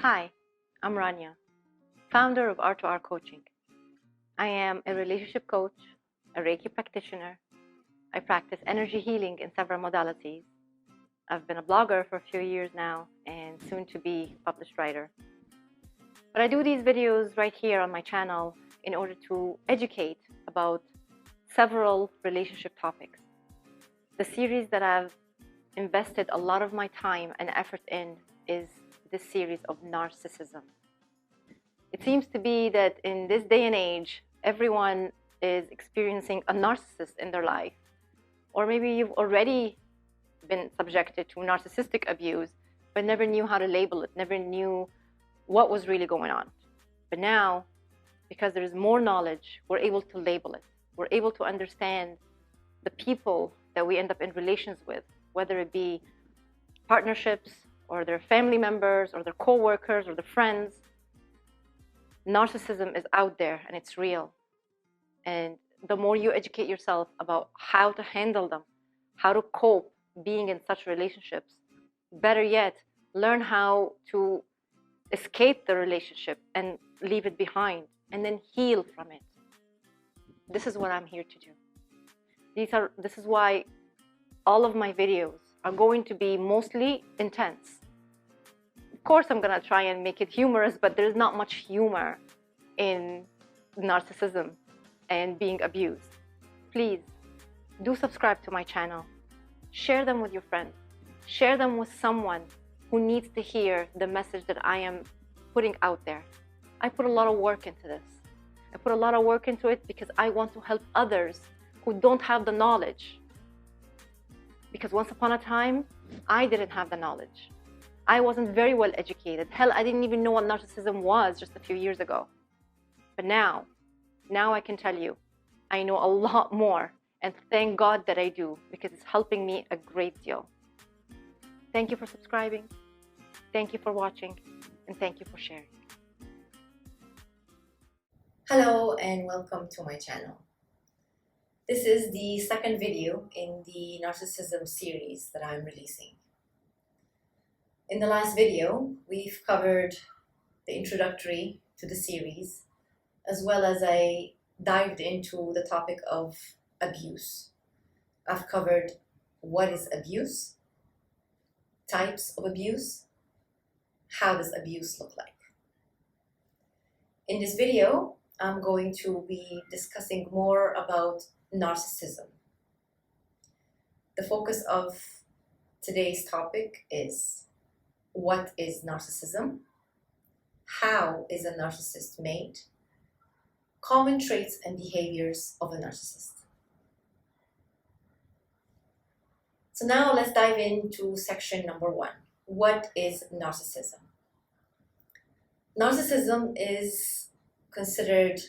Hi, I'm Rania, founder of R2R Coaching. I am a relationship coach, a Reiki practitioner. I practice energy healing in several modalities. I've been a blogger for a few years now and soon to be published writer. But I do these videos right here on my channel in order to educate about several relationship topics. The series that I've invested a lot of my time and effort in is this series of Narcissism. It seems to be that in this day and age, everyone is experiencing a narcissist in their life. Or maybe you've already been subjected to narcissistic abuse, but never knew how to label it, never knew what was really going on. But now, because there is more knowledge, we're able to label it. We're able to understand the people that we end up in relations with, whether it be partnerships or their family members or their co-workers or their friends. Narcissism is out there and it's real. And the more you educate yourself about how to handle them, how to cope being in such relationships, better yet, learn how to escape the relationship and leave it behind and then heal from it. This is what I'm here to do. This is why all of my videos are going to be mostly intense. Of course, I'm going to try and make it humorous, but there's not much humor in narcissism and being abused. Please do subscribe to my channel. Share them with your friends. Share them with someone who needs to hear the message that I am putting out there. I put a lot of work into this. I put a lot of work into it because I want to help others who don't have the knowledge. Because once upon a time, I didn't have the knowledge. I wasn't very well educated. Hell, I didn't even know what narcissism was just a few years ago. But now I can tell you, I know a lot more, and thank God that I do, because it's helping me a great deal. Thank you for subscribing, thank you for watching, and thank you for sharing. Hello and welcome to my channel. This is the second video in the Narcissism series that I'm releasing. In the last video, we've covered the introductory to the series, as well as I dived into the topic of abuse. I've covered what is abuse, types of abuse, how does abuse look like. In this video, I'm going to be discussing more about narcissism. The focus of today's topic is: what is narcissism? How is a narcissist made? Common traits and behaviors of a narcissist. So now let's dive into section number 1. What is narcissism? Narcissism is considered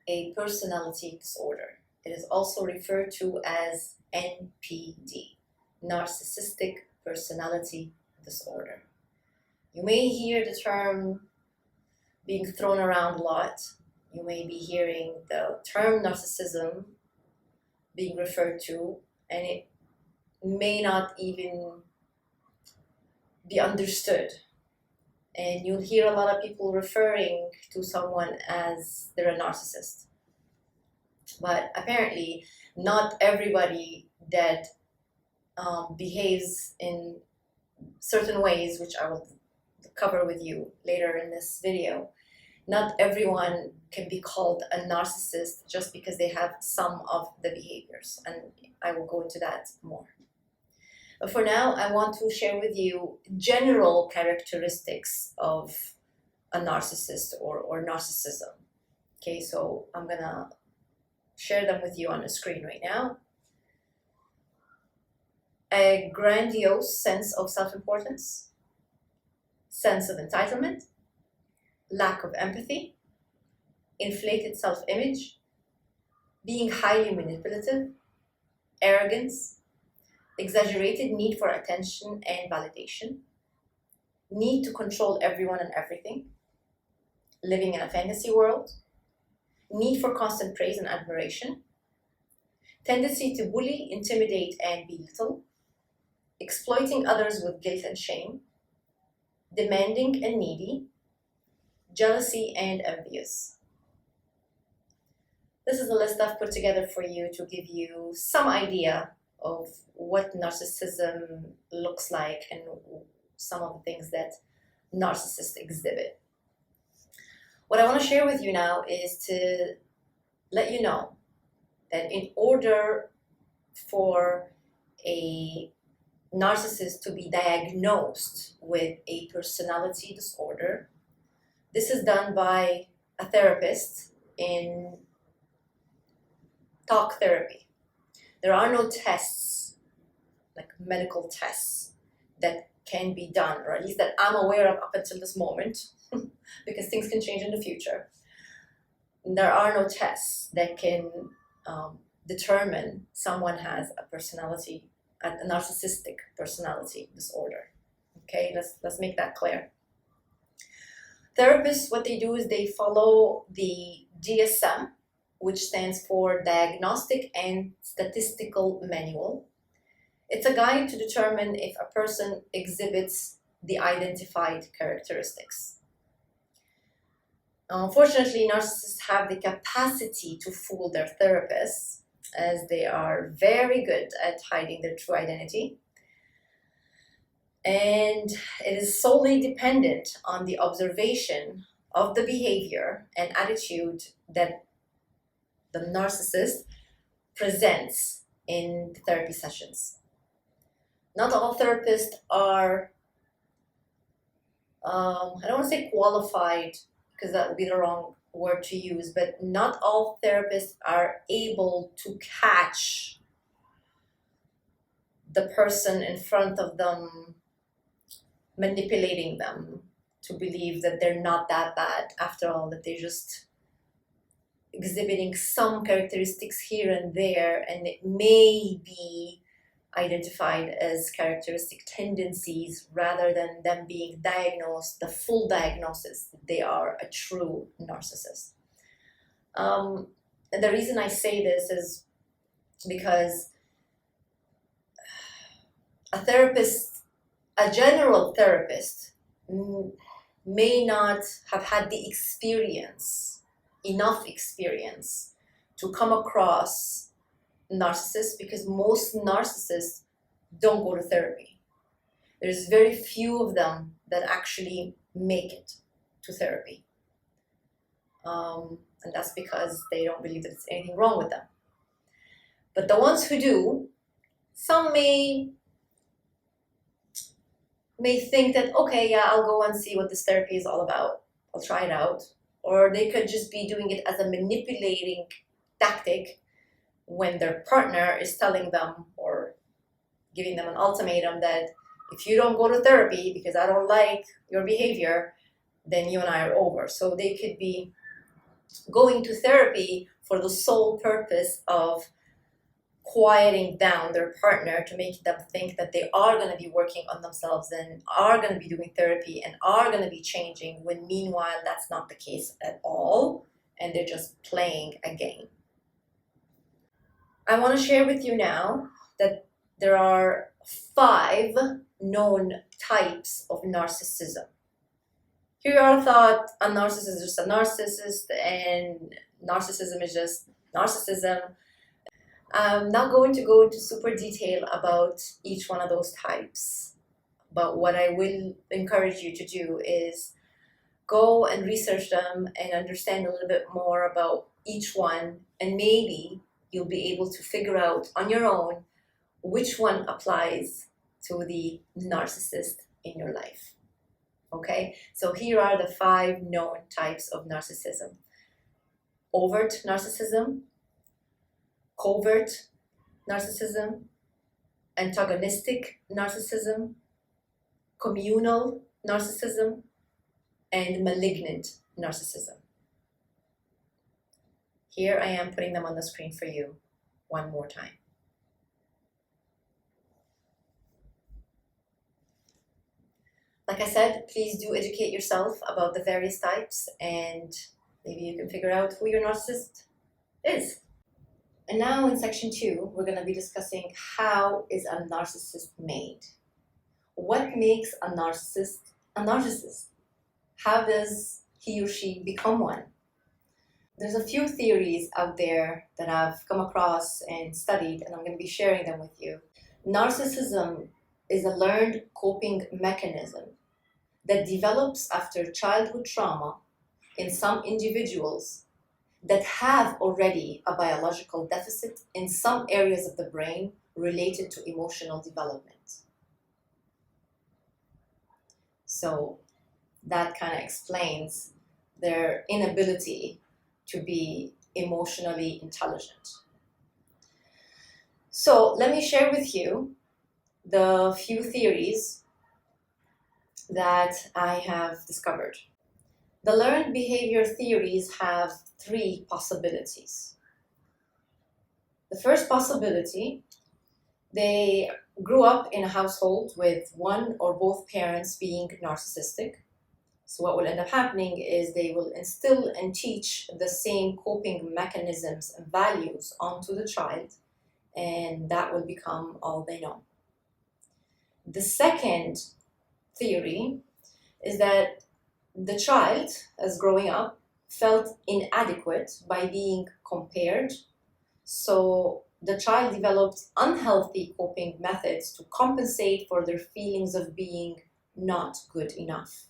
a personality disorder. It is also referred to as NPD, Narcissistic Personality Disorder. You may hear the term being thrown around a lot. You may be hearing the term narcissism being referred to, and it may not even be understood. And you'll hear a lot of people referring to someone as they're a narcissist. But apparently, not everybody that behaves in certain ways, which I will cover with you later in this video, not everyone can be called a narcissist just because they have some of the behaviors, and I will go into that more. But for now, I want to share with you general characteristics of a narcissist or narcissism. Okay, so I'm gonna share them with you on the screen right now. A grandiose sense of self-importance, sense of entitlement, lack of empathy, inflated self-image, being highly manipulative, arrogance, exaggerated need for attention and validation, need to control everyone and everything, living in a fantasy world, need for constant praise and admiration, tendency to bully, intimidate, and belittle, exploiting others with guilt and shame, demanding and needy, jealousy, and envious. This is a list I've put together for you to give you some idea of what narcissism looks like and some of the things that narcissists exhibit. What I want to share with you now is to let you know that in order for a narcissist to be diagnosed with a personality disorder, this is done by a therapist in talk therapy. There are no tests, like medical tests, that can be done, or at least that I'm aware of up until this moment, because things can change in the future. There are no tests that can determine someone has a narcissistic personality disorder. Okay, let's make that clear. Therapists, what they do is they follow the DSM, which stands for Diagnostic and Statistical Manual. It's a guide to determine if a person exhibits the identified characteristics. Unfortunately, narcissists have the capacity to fool their therapists, as they are very good at hiding their true identity. And it is solely dependent on the observation of the behavior and attitude that the narcissist presents in the therapy sessions. Not all therapists are, I don't want to say qualified, because that would be the wrong word to use, but not all therapists are able to catch the person in front of them, manipulating them to believe that they're not that bad after all, that they're just exhibiting some characteristics here and there, and it may be identified as characteristic tendencies rather than them being diagnosed, the full diagnosis, that they are a true narcissist. And the reason I say this is because a general therapist may not have had the enough experience to come across narcissists, because most narcissists don't go to therapy. There's very few of them that actually make it to therapy. And that's because they don't believe that there's anything wrong with them. But the ones who do, some may think that, okay, yeah, I'll go and see what this therapy is all about. I'll try it out. Or they could just be doing it as a manipulating tactic when their partner is telling them or giving them an ultimatum that if you don't go to therapy because I don't like your behavior, then you and I are over. So they could be going to therapy for the sole purpose of quieting down their partner, to make them think that they are going to be working on themselves and are going to be doing therapy and are going to be changing, when meanwhile that's not the case at all, and they're just playing a game. I want to share with you now that there are 5 known types of narcissism. Here are thought a narcissist is just a narcissist and narcissism is just narcissism. I'm not going to go into super detail about each one of those types, but what I will encourage you to do is go and research them and understand a little bit more about each one, and maybe you'll be able to figure out on your own which one applies to the narcissist in your life. Okay, so here are the 5 known types of narcissism: overt narcissism, covert narcissism, antagonistic narcissism, communal narcissism, and malignant narcissism. Here I am putting them on the screen for you one more time. Like I said, please do educate yourself about the various types, and maybe you can figure out who your narcissist is. And now in section 2, we're going to be discussing how is a narcissist made. What makes a narcissist a narcissist? How does he or she become one? There's a few theories out there that I've come across and studied, and I'm going to be sharing them with you. Narcissism is a learned coping mechanism that develops after childhood trauma in some individuals that have already a biological deficit in some areas of the brain related to emotional development. So that kind of explains their inability to be emotionally intelligent. So let me share with you the few theories that I have discovered. The learned behavior theories have three possibilities. The first possibility, they grew up in a household with one or both parents being narcissistic. So what will end up happening is they will instill and teach the same coping mechanisms and values onto the child, and that will become all they know. The second theory is that the child, as growing up, felt inadequate by being compared. So the child developed unhealthy coping methods to compensate for their feelings of being not good enough.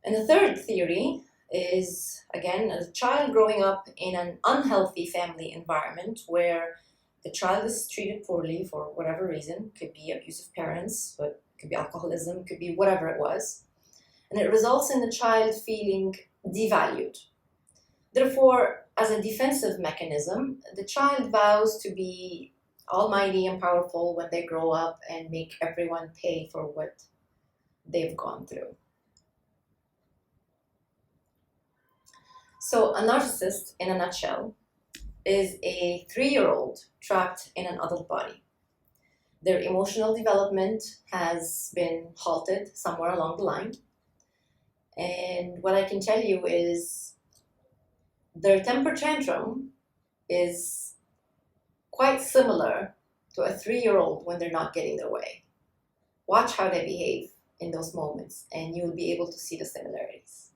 And the third theory is, again, a child growing up in an unhealthy family environment where the child is treated poorly for whatever reason. Could be abusive parents, but it could be alcoholism, could be whatever it was. And it results in the child feeling devalued. Therefore, as a defensive mechanism, the child vows to be almighty and powerful when they grow up and make everyone pay for what they've gone through. So a narcissist, in a nutshell, is a 3-year-old trapped in an adult body. Their emotional development has been halted somewhere along the line. And what I can tell you is their temper tantrum is quite similar to a 3-year-old when they're not getting their way. Watch how they behave in those moments, and you'll be able to see the similarities.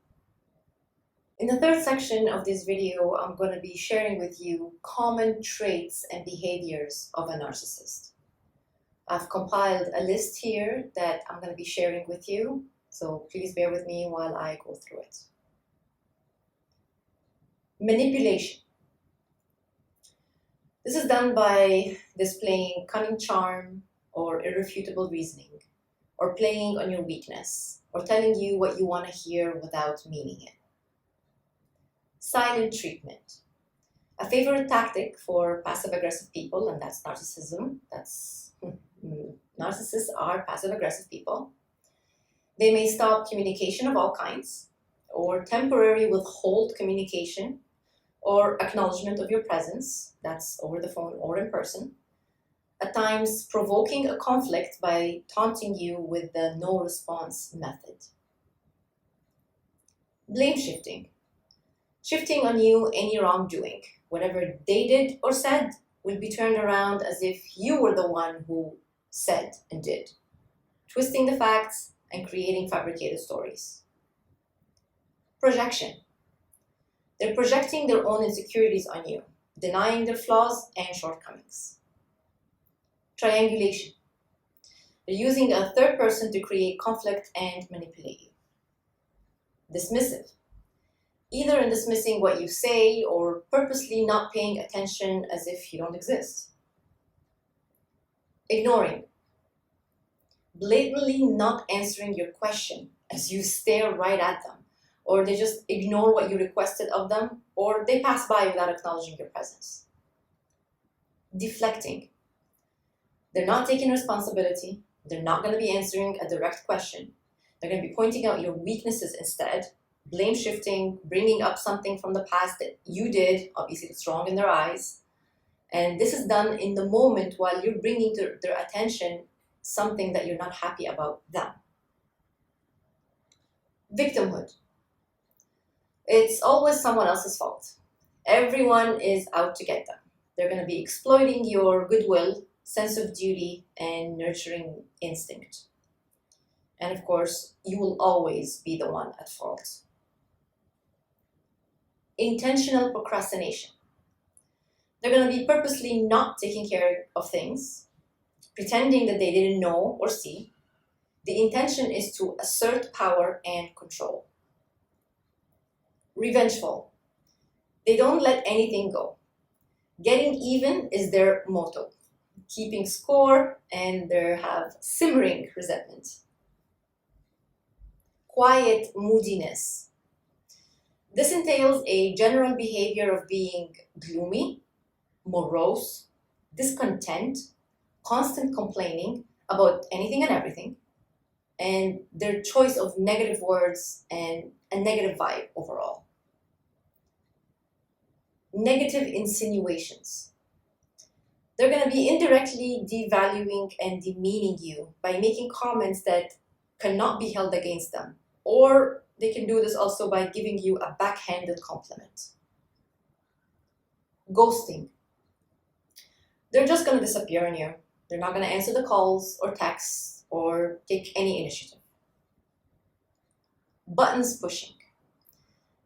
In the third section of this video, I'm going to be sharing with you common traits and behaviors of a narcissist. I've compiled a list here that I'm going to be sharing with you, so please bear with me while I go through it. Manipulation. This is done by displaying cunning charm or irrefutable reasoning, or playing on your weakness, or telling you what you want to hear without meaning it. Silent treatment. A favorite tactic for passive-aggressive people, and that's narcissism. Narcissists are passive-aggressive people. They may stop communication of all kinds, or temporarily withhold communication, or acknowledgement of your presence, that's over the phone or in person. At times, provoking a conflict by taunting you with the no response method. Blame shifting. Shifting on you any wrongdoing. Whatever they did or said will be turned around as if you were the one who said and did. Twisting the facts and creating fabricated stories. Projection. They're projecting their own insecurities on you, denying their flaws and shortcomings. Triangulation. They're using a third person to create conflict and manipulate you. Dismissive. Either in dismissing what you say or purposely not paying attention as if you don't exist. Ignoring. Blatantly not answering your question as you stare right at them, or they just ignore what you requested of them, or they pass by without acknowledging your presence. Deflecting. They're not taking responsibility. They're not going to be answering a direct question. They're going to be pointing out your weaknesses instead. Blame shifting, bringing up something from the past that you did, obviously it's wrong in their eyes. And this is done in the moment while you're bringing to their attention something that you're not happy about them. Victimhood. It's always someone else's fault. Everyone is out to get them. They're going to be exploiting your goodwill, sense of duty, and nurturing instinct. And of course, you will always be the one at fault. Intentional procrastination. They're going to be purposely not taking care of things, pretending that they didn't know or see. The intention is to assert power and control. Revengeful. They don't let anything go. Getting even is their motto. Keeping score, and they have simmering resentment. Quiet moodiness. This entails a general behavior of being gloomy, morose, discontent, constant complaining about anything and everything, and their choice of negative words and a negative vibe overall. Negative insinuations. They're going to be indirectly devaluing and demeaning you by making comments that cannot be held against them, or they can do this also by giving you a backhanded compliment. Ghosting. They're just going to disappear on you. They're not going to answer the calls or texts or take any initiative. Buttons pushing.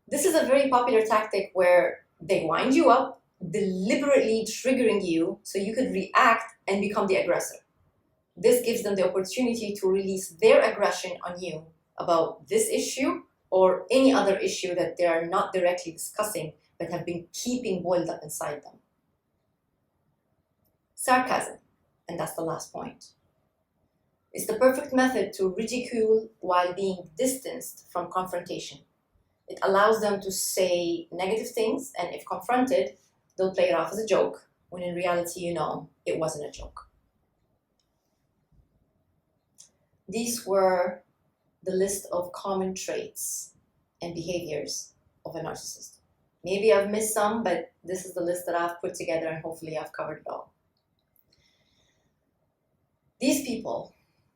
This is a very popular tactic where they wind you up, deliberately triggering you so you could react and become the aggressor. This gives them the opportunity to release their aggression on you about this issue or any other issue that they are not directly discussing but have been keeping boiled up inside them. Sarcasm, and that's the last point. It's the perfect method to ridicule while being distanced from confrontation. It allows them to say negative things, and if confronted, they'll play it off as a joke, when in reality, you know, it wasn't a joke. These were the list of common traits and behaviors of a narcissist. Maybe I've missed some, but this is the list that I've put together, and hopefully I've covered it all. These people,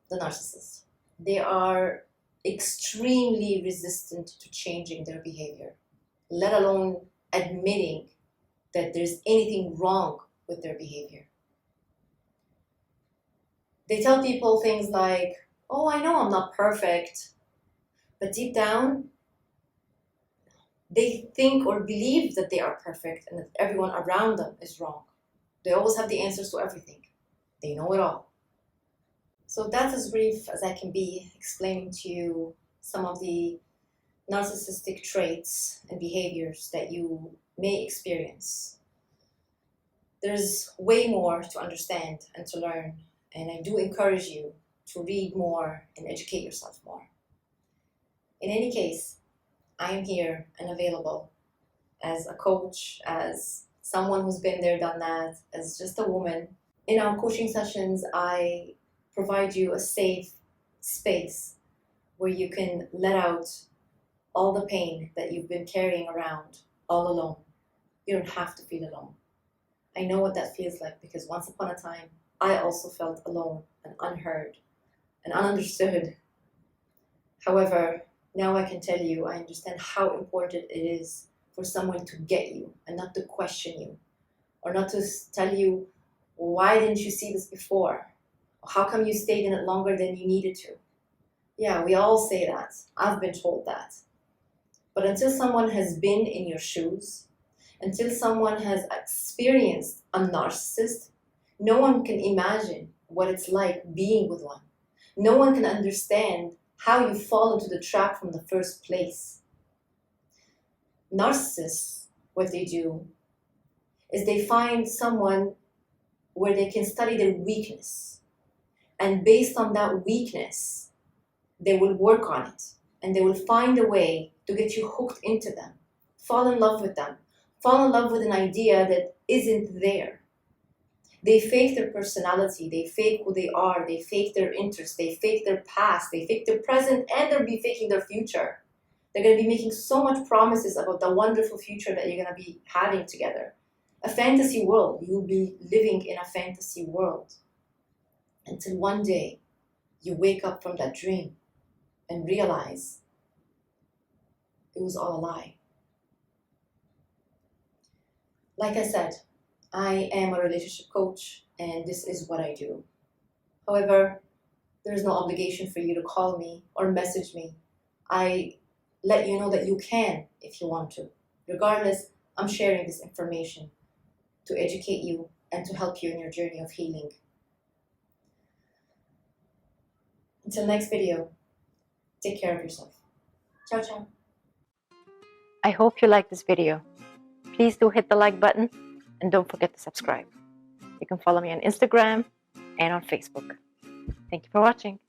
the narcissists, they are extremely resistant to changing their behavior, let alone admitting that there's anything wrong with their behavior. They tell people things like, oh, I know I'm not perfect, but deep down, they think or believe that they are perfect and that everyone around them is wrong. They always have the answers to everything. They know it all. So that's as brief as I can be, explaining to you some of the narcissistic traits and behaviors that you may experience. There's way more to understand and to learn, and I do encourage you to read more and educate yourself more. In any case, I am here and available as a coach, as someone who's been there, done that, as just a woman. In our coaching sessions, I provide you a safe space where you can let out all the pain that you've been carrying around all alone. You don't have to feel alone. I know what that feels like, because once upon a time, I also felt alone and unheard and ununderstood. However, now I can tell you, I understand how important it is for someone to get you and not to question you, or not to tell you, why didn't you see this before? How come you stayed in it longer than you needed to? Yeah, we all say that. I've been told that. But until someone has been in your shoes, until someone has experienced a narcissist, no one can imagine what it's like being with one. No one can understand how you fall into the trap from the first place. Narcissists, what they do is they find someone where they can study their weakness. And based on that weakness, they will work on it. And they will find a way to get you hooked into them. Fall in love with them. Fall in love with an idea that isn't there. They fake their personality. They fake who they are. They fake their interests. They fake their past. They fake their present, and they'll be faking their future. They're going to be making so much promises about the wonderful future that you're going to be having together. A fantasy world. You'll be living in a fantasy world. Until one day, you wake up from that dream and realize it was all a lie. Like I said, I am a relationship coach, and this is what I do. However, There's no obligation for you to call me or message me. I let you know that you can if you want to. Regardless, I'm sharing this information to educate you and to help you in your journey of healing. Until next video, take care of yourself. Ciao, ciao. I hope you liked this video. Please do hit the like button and don't forget to subscribe. You can follow me on Instagram and on Facebook. Thank you for watching.